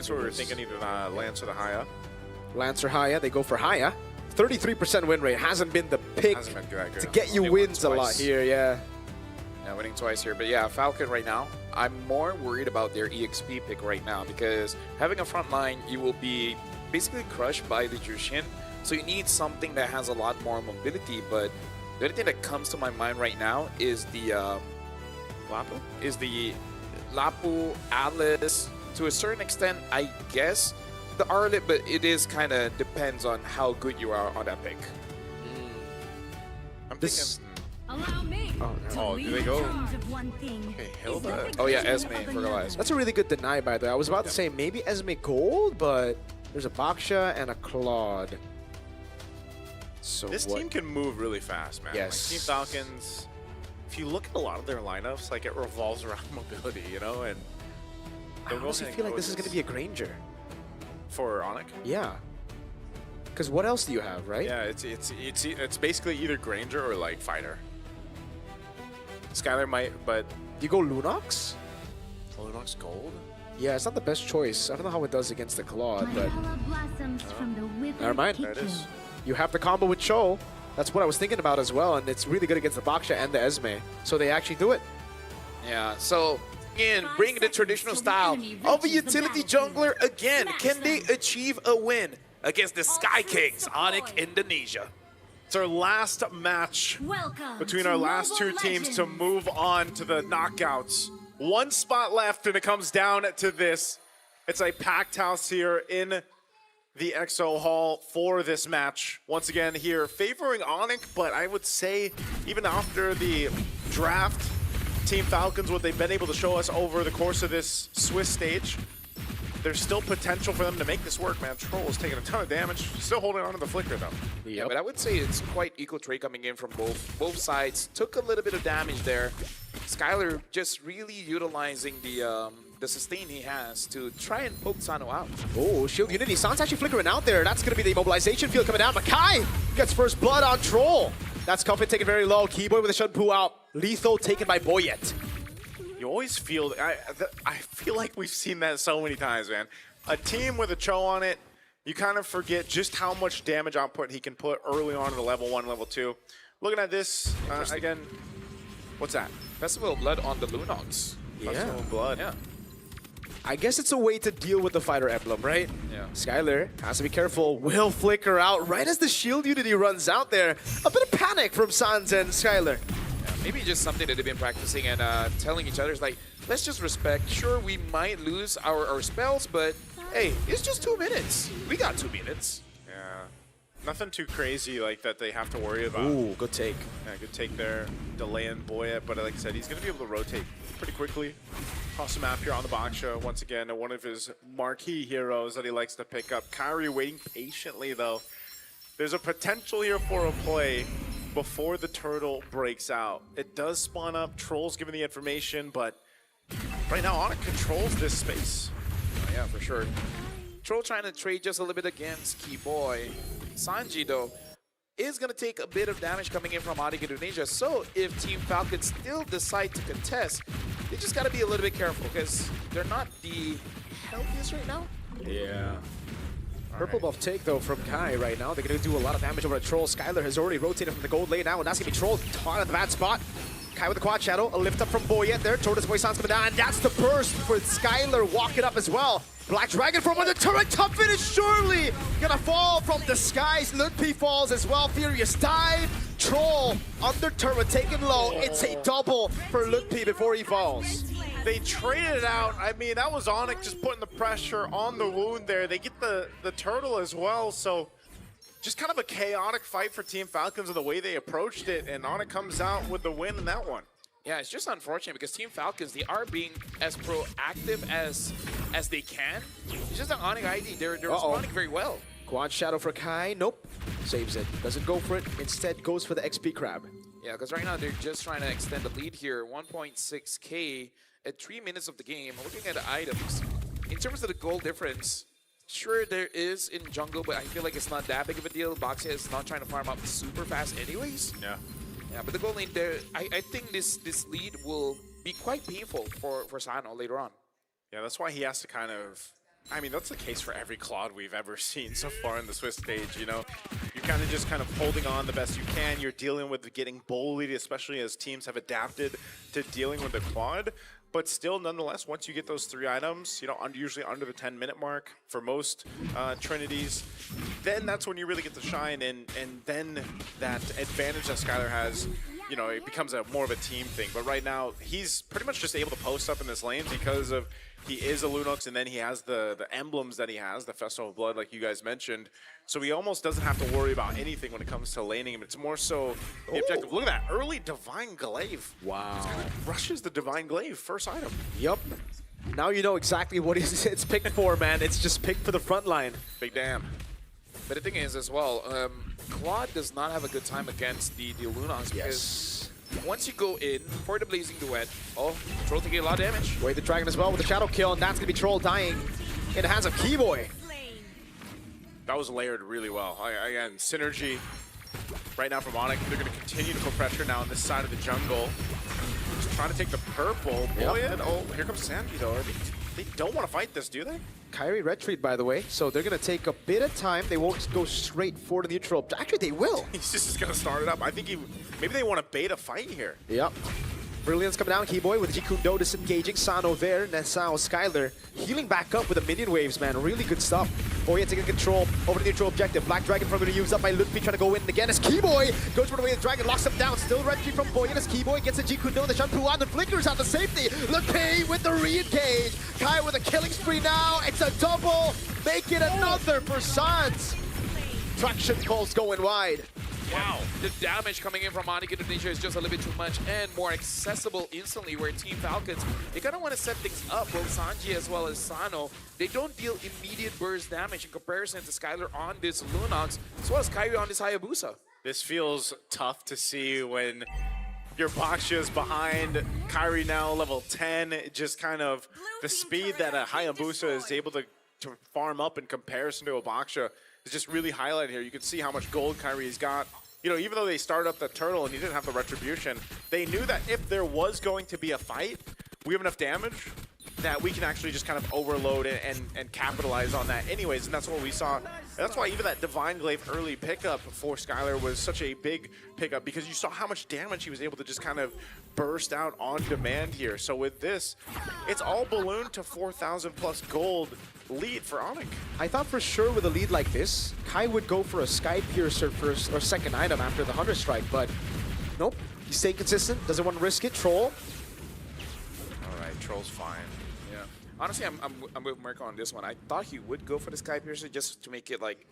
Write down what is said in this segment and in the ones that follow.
That's what we were thinking, either the Lance or the Haya. Lance or Haya, they go for Haya. 33% win rate hasn't been the pick Hasn't been that good. to get you Only wins a won lot twice. here, yeah. Yeah, winning twice here. But yeah, Falcon right now, I'm more worried about their EXP pick right now because having a front line, you will be basically crushed by the Jushin. So you need something that has a lot more mobility. But the only thing that comes to my mind right now is the Lapu? is the Lapu, Alice, to a certain extent, I guess, the Arlet, but it is kind of depends on how good you are on that pick. I'm This- thinking... Allow me to Oh, lead do they in go? charge of one thing. Okay, Hilda. Oh yeah, Is Esme that for Elias. That's a really good deny, by the way. I was about to say maybe Esme Gold, but there's a Baksha and a Claude. So This what? team can move really fast, man. Yes. Like Team Falcons, if you look at a lot of their lineups, like it revolves around mobility, you know? And I they'll go honestly ahead and feel like go this is with going to be a Granger. For ONIC? Yeah. Because what else do you have, right? Yeah, it's basically either Granger or like Fighter. Skylar might, but Do you go Lunox? Lunox Gold? Yeah, it's not the best choice. I don't know how it does against the Claude, but never mind. There it is. you have the combo with Cho. That's what I was thinking about as well, and it's really good against the Baksha and the Esme. So they actually do it. Yeah, so again, bring the traditional style of a utility jungler again. Can they achieve a win against the Sky Kings, ONIC Indonesia? It's our last match Welcome between our last two Mobile teams to Legends. move on to the knockouts. One spot left, and it comes down to this. It's a packed house here in the EXO Hall for this match. Once again here, favoring ONIC, but I would say even after the draft, Team Falcons, what they've been able to show us over the course of this Swiss stage, there's still potential for them to make this work, man. Troll is taking a ton of damage, still holding on to the flicker, though. Yeah, but I would say it's quite equal trade coming in from both sides. Took a little bit of damage there. Skylar just really utilizing the sustain he has to try and poke Sano out. Oh, Shield Unity. San's actually flickering out there. That's going to be the mobilization field coming down. Makai gets first blood on Troll. That's Cuffin taken very low. Keyboy with a Shunpu out. Lethal taken by Boyet. You always feel, I feel like we've seen that so many times, man. A team with a Cho on it, you kind of forget just how much damage output he can put early on in the level 1, level 2. Looking at this, again, what's that? Festival of Blood on the Lunox. Festival of Blood. Yeah. I guess it's a way to deal with the fighter emblem, right? Yeah. Skylar has to be careful. Will flicker out right as the Shield Unity runs out there. A bit of panic from Sans and Skylar. Yeah, maybe just something that they've been practicing and telling each other is like, let's just respect. Sure, we might lose our spells, but hey, it's just 2 minutes. We got 2 minutes. Yeah. Nothing too crazy like that they have to worry about. Ooh, good take. Yeah, good take there, delaying Boyet, but like I said, he's going to be able to rotate pretty quickly. Cross the map here on the Baksha, once again, one of his marquee heroes that he likes to pick up. Kyrie waiting patiently, though. There's a potential here for a play before the turtle breaks out. It does spawn up, Troll's giving the information, but right now, ONIC controls this space. Oh, yeah, for sure. Troll trying to trade just a little bit against Keyboy. Sanji, though, is going to take a bit of damage coming in from ONIC Indonesia. So if Team Falcons still decide to contest, they just got to be a little bit careful because they're not the healthiest right now. Yeah. Purple buff take, though, from Kai right now. They're going to do a lot of damage over at Troll. Skylar has already rotated from the gold lane now, and that's going to be Troll caught at the bad spot. Kai with the quad shadow, a lift up from Boyet there. Tortoise Boy Sans coming down, and that's the burst for Skylar walking up as well. Black Dragon from on the turret, tough finish, surely gonna fall from the skies. Ludpi falls as well, Furious dive. Troll under turret, taken low. It's a double for Ludpi before he falls. They traded it out. I mean, that was ONIC just putting the pressure on the wound there. They get the turtle as well, so just kind of a chaotic fight for Team Falcons and the way they approached it, and ONIC comes out with the win in that one. Yeah, it's just unfortunate because Team Falcons, they are being as proactive as they can. It's just an ONIC ID. They're responding very well. Quad shadow for Kai, nope. Saves it, doesn't go for it, instead goes for the XP crab. Yeah, because right now they're just trying to extend the lead here. 1.6K at 3 minutes of the game. Looking at the items, in terms of the goal difference, sure there is in jungle, but I feel like it's not that big of a deal. Boxia is not trying to farm up super fast anyways. Yeah. Yeah, but the goal lane there, I think this lead will be quite painful for Sano later on. Yeah, that's why he has to kind of I mean, that's the case for every Claude we've ever seen so far in the Swiss stage, you know? You're kind of holding on the best you can. You're dealing with getting bullied, especially as teams have adapted to dealing with the Claude. But still, nonetheless, once you get those 3 items, you know, usually under the 10-minute mark for most Trinities, then that's when you really get to shine. And then that advantage that Skylar has, you know, it becomes more of a team thing. But right now, he's pretty much just able to post up in this lane because of he is a Lunox, and then he has the emblems that he has, the Festival of Blood, like you guys mentioned. So he almost doesn't have to worry about anything when it comes to laning him. It's more so the objective. Look at that early Divine Glaive. Wow. Rushes the Divine Glaive, first item. Yup. Now you know exactly what it's picked for, man. It's just picked for the front line. Big damn. But the thing is as well, Claude does not have a good time against the Lunox because once you go in for the Blazing Duet, Troll taking a lot of damage. Wait, the Dragon as well with the Shadow Kill, and that's going to be Troll dying in the hands of Keyboy. That was layered really well. Again, synergy right now from ONIC. They're going to continue to put pressure now on this side of the jungle. Just trying to take the purple. Boy, oh, here comes Sanji though. They don't want to fight this, do they? Kyrie retreat, by the way, so they're going to take a bit of time. They won't go straight for the neutral. Actually, they will. He's just going to start it up. I think maybe they want to bait a fight here. Yep. Brilliance coming down, Keyboy with Jikundo disengaging. Sano there, Nesao, Skylar healing back up with the minion waves, man. Really good stuff. Boya taking control over the neutral objective. Black Dragon probably used up by Ludwig trying to go in again as Keyboy goes for the way the Dragon locks him down. Still retreat from Boya as Keyboy gets a Jikundo. The Shanpu on the flickers out the safety. Ludwig with the re-engage. Kai with a killing spree now. It's a double. Make it another for Sans. Traction calls going wide. Wow. The damage coming in from ONIC Indonesia is just a little bit too much and more accessible instantly, where Team Falcons, they kind of want to set things up. Both Sanji as well as Sano, they don't deal immediate burst damage in comparison to Skylar on this Lunox, as well as Kyrie on this Hayabusa. This feels tough to see when your Baksha is behind. Kyrie now level 10. Just kind of the speed that a Hayabusa is able to farm up in comparison to a Baksha is just really highlighted here. You can see how much gold Kyrie's got. You know, even though they started up the turtle and he didn't have the retribution, they knew that if there was going to be a fight, we have enough damage that we can actually just kind of overload it and capitalize on that anyways, and that's what we saw. And that's why even that Divine Glaive early pickup for Skylar was such a big pickup, because you saw how much damage he was able to just kind of burst out on demand here. So with this, it's all ballooned to 4,000 plus gold lead for ONIC. I thought for sure with a lead like this, Kai would go for a Sky Piercer first or second item after the Hunter Strike, but nope. He's staying consistent, doesn't want to risk it. Troll. All right, Troll's fine. Yeah. Honestly, I'm with Merc on this one. I thought he would go for the Sky Piercer just to make it like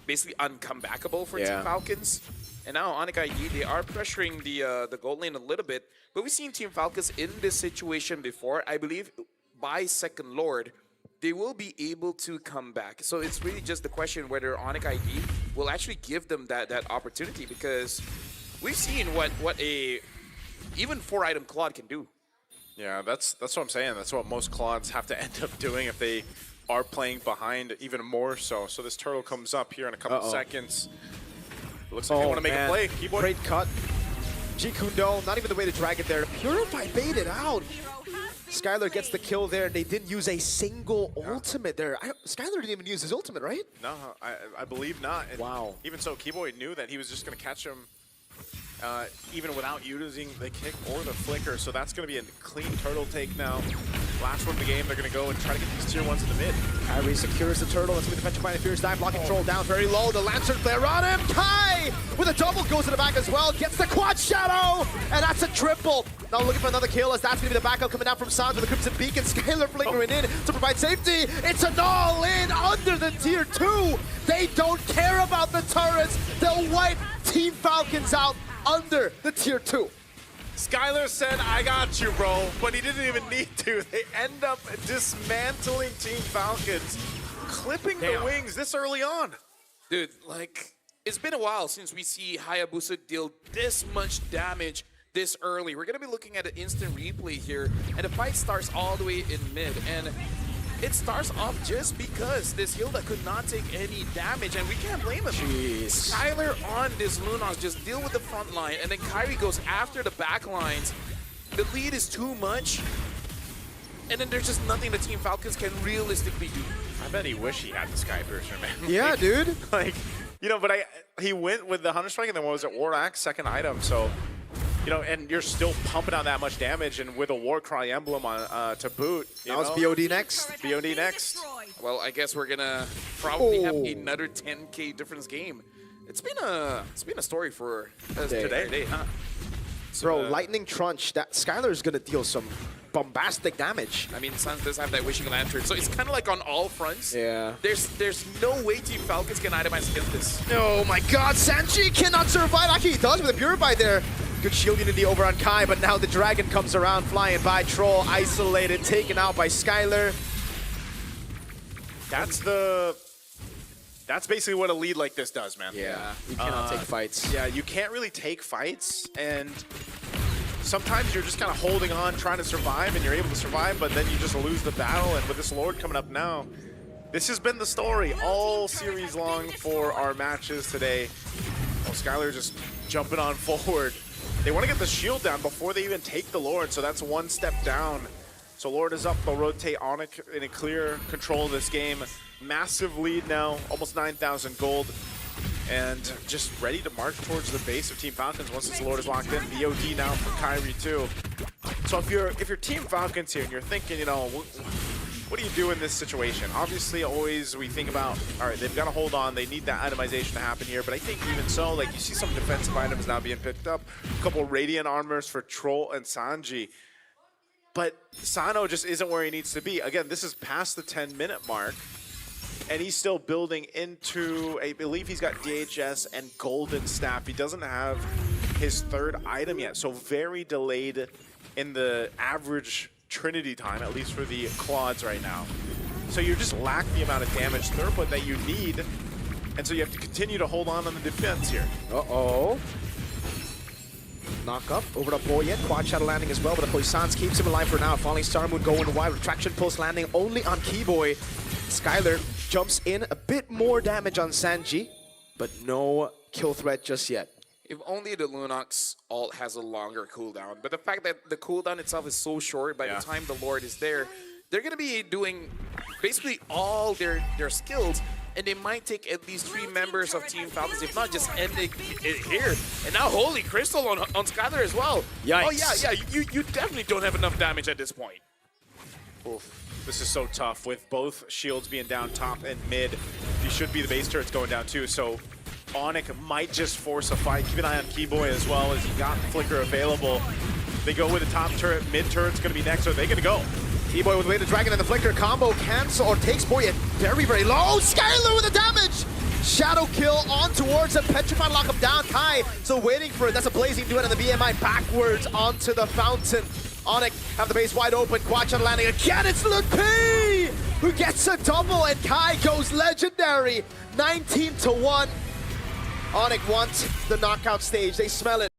basically uncomebackable for Team Falcons. And now ONIC ID, they are pressuring the gold lane a little bit, but we've seen Team Falcons in this situation before. I believe by Second Lord, they will be able to come back. So it's really just the question whether ONIC ID will actually give them that opportunity, because we've seen what a even 4-item Claude can do. Yeah, that's what I'm saying. That's what most Claudes have to end up doing if they are playing behind, even more so. So this turtle comes up here in a couple seconds. Looks like they want to make a play. Keyboard. Great cut. Jikundo, not even the way to drag it there. Purify baited out. Skylar gets the kill there. They didn't use a single ultimate there. Skylar didn't even use his ultimate, right? No, I believe not. And wow. Even so, Keyboy knew that he was just going to catch him even without using the kick or the flicker. So that's going to be a clean turtle take now. Last one of the game, they're going to go and try to get these tier 1s in the mid. Kyrie secures the turtle. That's going to be the Petrified Fierce dive. Blocking Troll down very low. The Lantern Flare on him. Kai with a double goes to the back as well. Gets the quad shadow. And that's a triple. Now looking for another kill as that's going to be the backup coming out from Sans with the Crimson Beacon. Skylar flickering in to provide safety. It's an all-in under the tier 2. They don't care about the turrets. They'll wipe Team Falcons out under the tier 2. Skylar said, I got you, bro, but he didn't even need to. They end up dismantling Team Falcons, clipping the wings this early on. Dude, like, it's been a while since we see Hayabusa deal this much damage this early. We're going to be looking at an instant replay here, and the fight starts all the way in mid, and it starts off just because this Hilda could not take any damage, and we can't blame him. Jeez. Skylar on this Lunox just deal with the front line, and then Kyrie goes after the back lines. The lead is too much, and then there's just nothing the Team Falcons can realistically do. I bet he wish he had the Sky Piercer, man. Yeah, dude. Like, you know, but he went with the Hunter Strike, and then what was it, War Axe, second item, so, you know, and you're still pumping out that much damage, and with a Warcry emblem on to boot. Now it's BOD next. BOD next. Well, I guess we're gonna probably have another 10K difference game. It's been a story for us today, huh? Bro, Lightning Trunch, that Skylar's gonna deal some bombastic damage. I mean, Suns does have that Wishing Lantern, so it's kind of like on all fronts. Yeah. There's no way Team Falcons can itemize against this. Oh my god, Sanji cannot survive. Actually, he does with a Purify there. Good shield unity over on Kai, but now the Dragon comes around, flying by. Troll isolated, taken out by Skylar. That's basically what a lead like this does, man. Yeah, you cannot take fights. Yeah, you can't really take fights, and sometimes you're just kind of holding on, trying to survive, and you're able to survive, but then you just lose the battle, and with this Lord coming up now, this has been the story all series long for our matches today. Well, Skylar just jumping on forward. They want to get the shield down before they even take the Lord, so that's one step down. So Lord is up, they'll rotate ONIC in a clear control of this game. Massive lead now, almost 9,000 gold. And just ready to march towards the base of Team Falcons once this Lord is locked in. VOD now from Kyrie too. So if you're Team Falcons here and you're thinking, you know, what do you do in this situation? Obviously, always we think about, all right, they've got to hold on. They need that itemization to happen here. But I think even so, like you see some defensive items now being picked up. A couple Radiant armors for Troll and Sanji. But Sano just isn't where he needs to be. Again, this is past the 10-minute mark. And he's still building into, I believe he's got DHS and Golden Staff. He doesn't have his third item yet. So very delayed in the average Trinity time, at least for the Claudes right now. So you just lack the amount of damage throughput that you need. And so you have to continue to hold on the defense here. Uh-oh. Knock up over to Boyet. Quad Shadow landing as well, but the Poissons keeps him alive for now. Falling Star Moon going wide. Retraction Pulse landing only on Keyboy. Skylar jumps in, a bit more damage on Sanji, but no kill threat just yet. If only the Lunox ult has a longer cooldown, but the fact that the cooldown itself is so short, by the time the Lord is there, they're going to be doing basically all their skills, and they might take at least 3 members of Team Falcons, if not just ending it here. And now Holy Crystal on Skylar as well. Yikes. Oh yeah, you definitely don't have enough damage at this point. Oof. This is so tough with both shields being down top and mid. You should be the base turrets going down too, so ONIC might just force a fight. Keep an eye on Keyboy as well, as he got Flicker available. They go with the top turret, mid turret's gonna be next, so they're gonna go. Keyboy with the way the Dragon and the Flicker combo cancel or takes Boyet very, very low. Skylar with the damage! Shadow kill on towards him, Petrified lock him down. Kai still waiting for it. That's a blazing duet, and the BMI backwards onto the fountain. ONIC have the base wide open. Quad Shadow landing again. It's Luke P who gets a double, and Kai goes legendary. 19-1. ONIC wants the knockout stage. They smell it.